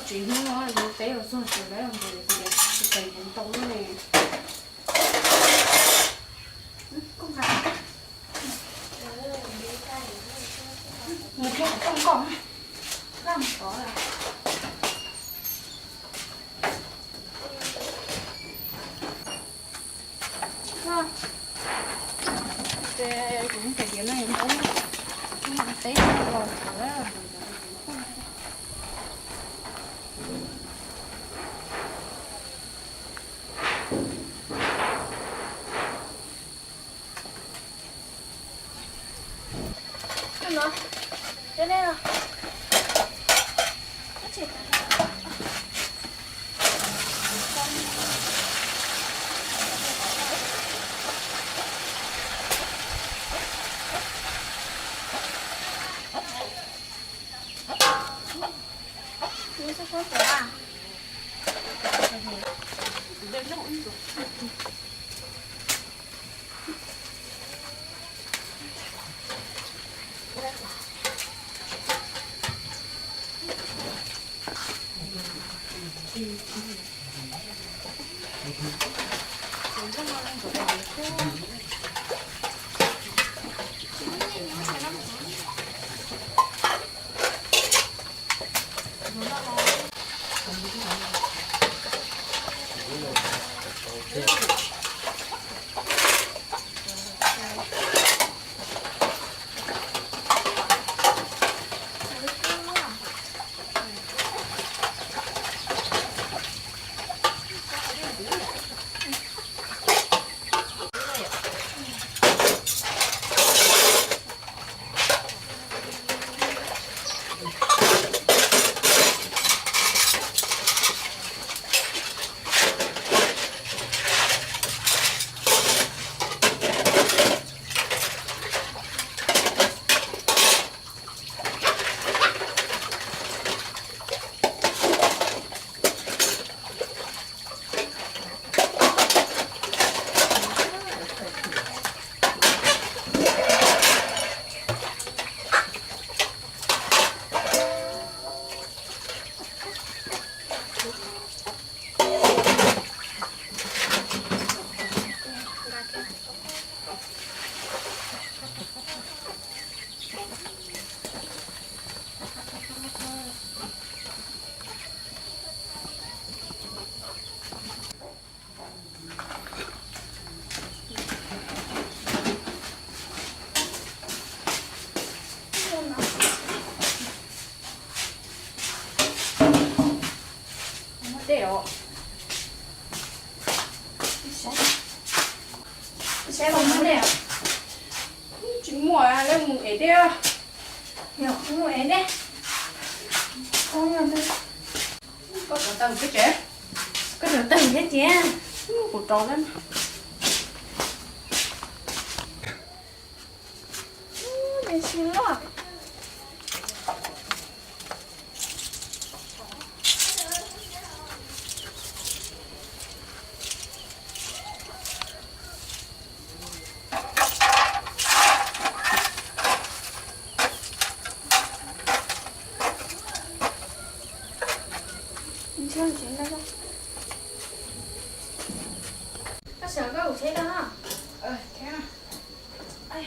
chuyện nữa rồi té vào xuống rồi đấy rồi thì cái cũng tông nó này không phải một cái không còn không có là cái cũng cái chuyện này cũng không té vào đó. nó đến đây rồi chị ini sesuatu ah 어때요? sẽ không vấn đề chuyện mùa lên mùng ấy đeo hiểu không phải đấy không nhận được có tầng tầng cái trẻ có được từng hết chị của trò lên để xin lỗi chưa chuyện đâu có sợ có một xe đó thế à ai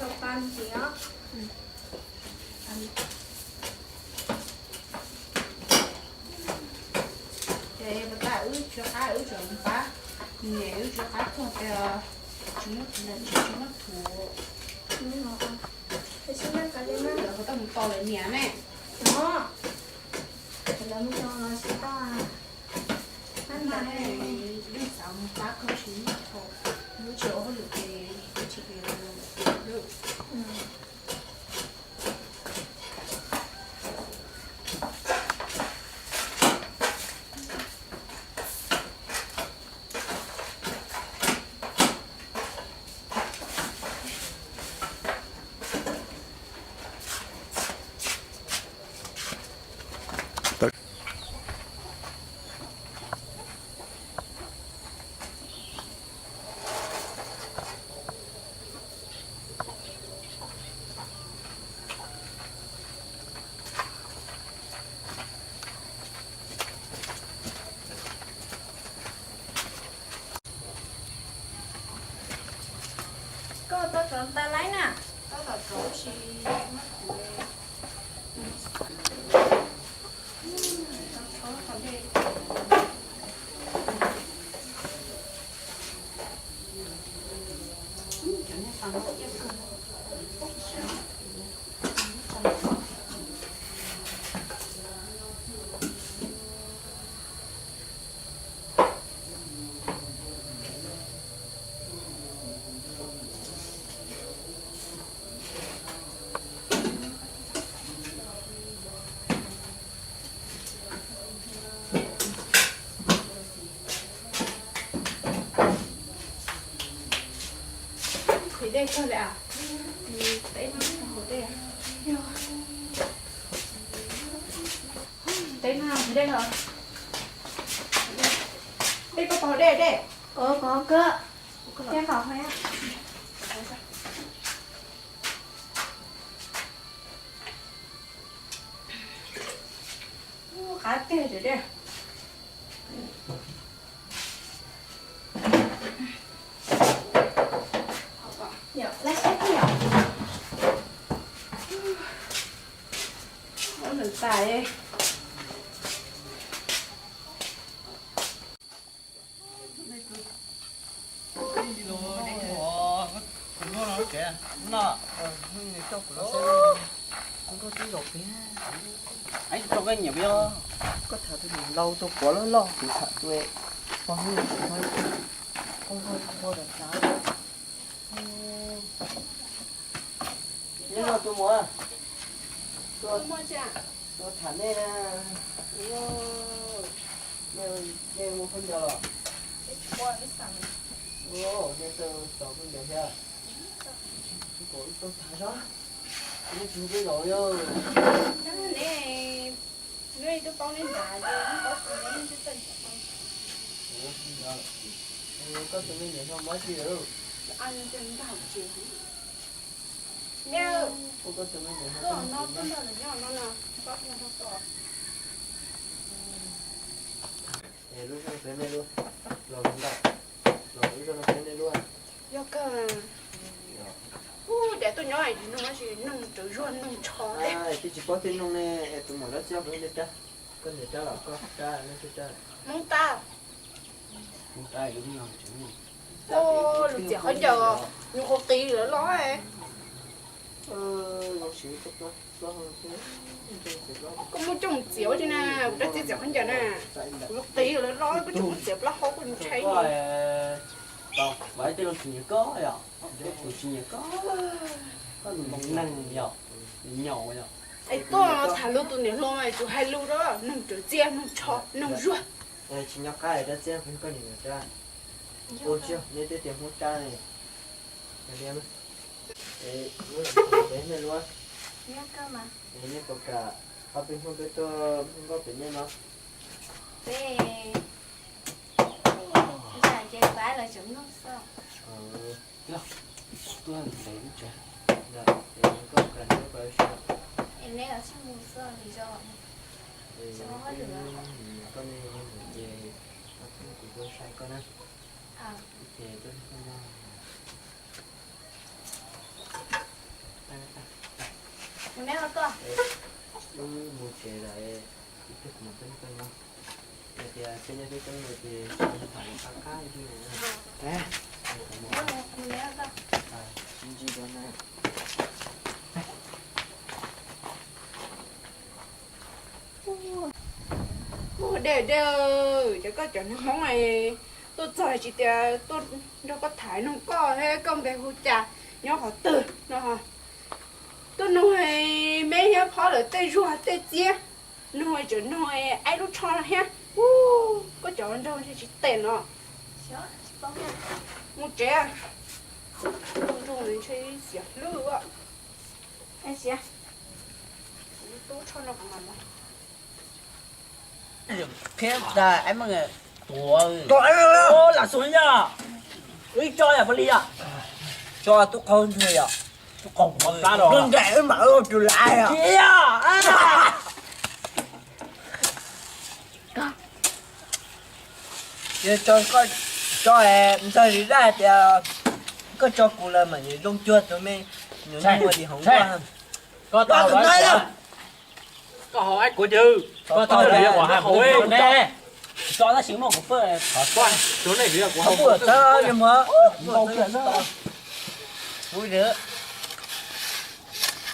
cho pan chị á thì bà ta ứ cho khá ứ cho ông phá nghề ứ cho khá thôi cái chúng nó thủ thì xin lỗi cả lên giờ có tầm to lên nhẹ này đó thì là cho nó sẽ to ăn mà mà này đi xong phá không chỉ thôi nếu chiều hơn được thì chỉ được trộn ta lấy nè. Đó là chỗ gì mất rồi. Chỗ ở đây. Chỗ này còn một cái cửa. Thì đây thôi lại à? Đấy nó ở đây à? Đấy nào, ở đây hả? Đây có vào đây, đây. Có cơ. Cái vào thôi á. Khá tê rồi đây. Nhở, lấy sách nhở. Nó được tài đây. anh cho cái nhiều bây có thể tôi nhìn lâu tôi quá lo thì thật tôi có hơi không được sao nhưng mà tôi mua Tôi mua chưa? tôi thả lên nếu mua phân giờ Qua cái sẵn. ồ nên tôi tao phân giờ chưa tôi thả đó tôi chịu cái rồi Nó nè. Nơi tôi con lên nhà rồi, nó có sự lên cái tình. có tụi mình để không mất gì đâu Ăn cho nó học chịu. Nè. có tụi mình để Nó không nó phân là nhỏ nó là có nó không to. để lúc này lên đây luôn rồi chúng ta rồi cho nó lên đây luôn Do cơ. Để tôi nói nó nói gì nông tự ruộng nông chó đấy. thì chỉ có tin nông này tụi mình đã chơi với được chưa con để cho là có cha nó cho cha Mong ta. con trai đúng không chứ Ô, được chỉ hết giờ. Nhưng có tí nữa nó ấy. nó chỉ có nó hơn thế Có một chồng chiếu chứ nè, đã chỉ chiếu hết giờ nè. Nó tí nữa nó có chồng chiếu nó không có thấy. có đâu vậy thì chỉ có à chỉ có một năng nhỏ vậy Ấy tôi nó thả lưu tụi này luôn này, tụi hai lưu đó, nông tự chia, nông chó, nông ruột. chỉ nhắc cái đã xem không có gì nữa cha ôi chưa nên tôi tìm hút cha này để đem để này luôn Nhớ cơ mà. để này có cả học bên không biết tôi không có bên này nó Về. Giờ chơi phải là chuẩn nó sao? tôi làm thấy chưa dạ để có cần nó phải sao Em lấy ở trong mùa sơ thì cho. Cho hết được rồi. con này về học của tôi sai con á À. về tôi không lo Em lấy ở cơ. tôi một chế lại cái một tên con nó thì trên đây cái người thì phải phá cái gì này Em lấy ở cơ. gì đó này Để có chuyện nó mong này. Tôi trời chỉ để tôi nó có thải nó có hay công việc hỗ trợ nó họ từ nó họ tôi nói mấy nhà họ là tây ruột tây chia nói chuyện nói ai lúc cho ha có chỗ đâu chỉ tiền nó Chó, có nha. một trẻ không dùng đến chơi xỉa lửa Em xỉa. tôi cho nó còn làm thế là em mọi người ủa là xuống nhá ý cho là phải đi à cho tôi con thôi à tôi còn một cái rồi đừng để mà ơi chịu lại à kia à cho em cho đi ra thì có cho cô là mà như lông chuột rồi mấy nhiều người thì không qua có tao nói là có hỏi của chứ có tao là của hàng của em nè cho nó xíu một cái phơi quan chỗ này là của không có sao nhưng mà một cái nữa vui nữa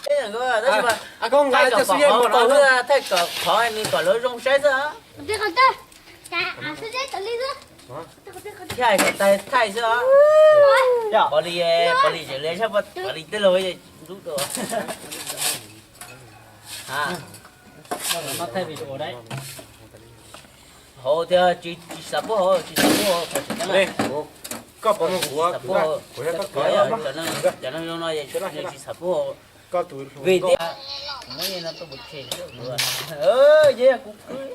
thế là có đó mà à con gái cho suy một có thấy có khó anh đi có lối rong sét á Đây còn đây. Cả sẽ dễ tự lý nữa. thay tay thay sao bỏ đi chỉ lấy sao bỏ đi tới lối rút được à nó thay vì chỗ đấy hồ thì chỉ sắp hồ đây có bao nhiêu của sắp hồ cho nó nói vậy chỉ sắp hồ có tuổi vì thế mấy nó có một chuyện nữa vậy cũng cưới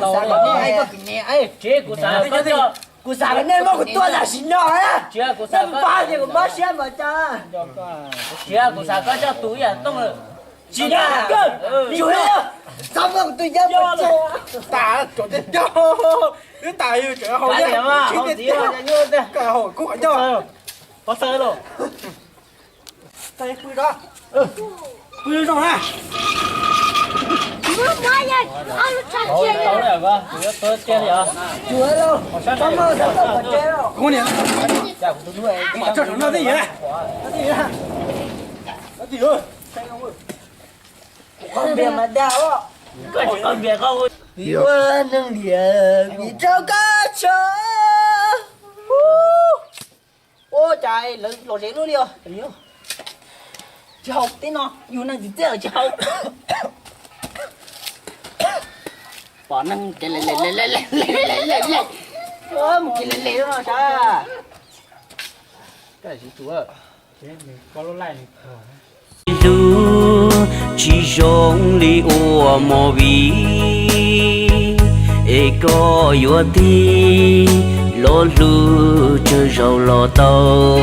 tao ai có kinh nghiệm ấy chế của sao có cho của sao nên mà của tôi là xin nhỏ á chế của sao ba thì của bác sĩ mà cha chế của sao có cho túi à tông rồi chỉ là chú sao mà tôi dám mà cho tả chỗ tên cho cái tài như chỗ hậu cái gì mà không gì mà như thế cái hậu cũng phải cho có sai rồi tay quy đó quy rồi ha Ôi, tao này ba tôi chơi gì à chú ơi đâu sao mà sao mà chơi đâu không nè chào tôi nuôi mà cho nó gì vậy nó gì ơi con bia mà đau con bia không vì quên nâng địa vì trao cá cho ô trời lột rễ luôn đi rồi chào tí nó dù năng gì thế ở chào bỏ năng cái lệ một cái lệ đó sao cái gì chú ơi có lỗ lại lu chỉ rong li o mo vi e có yo ti lo lu chơi rau lo tao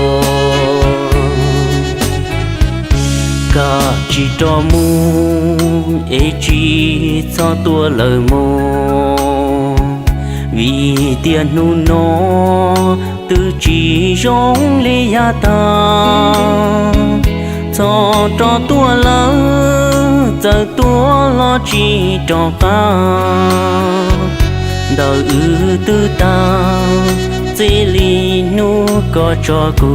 cả chỉ cho mu e chỉ cho tua lời mô vì tiền nu nó từ chỉ rong li ya ta cho tua lỡ giờ tua lo chỉ cho ta đời tư ta dễ li nu có cho cô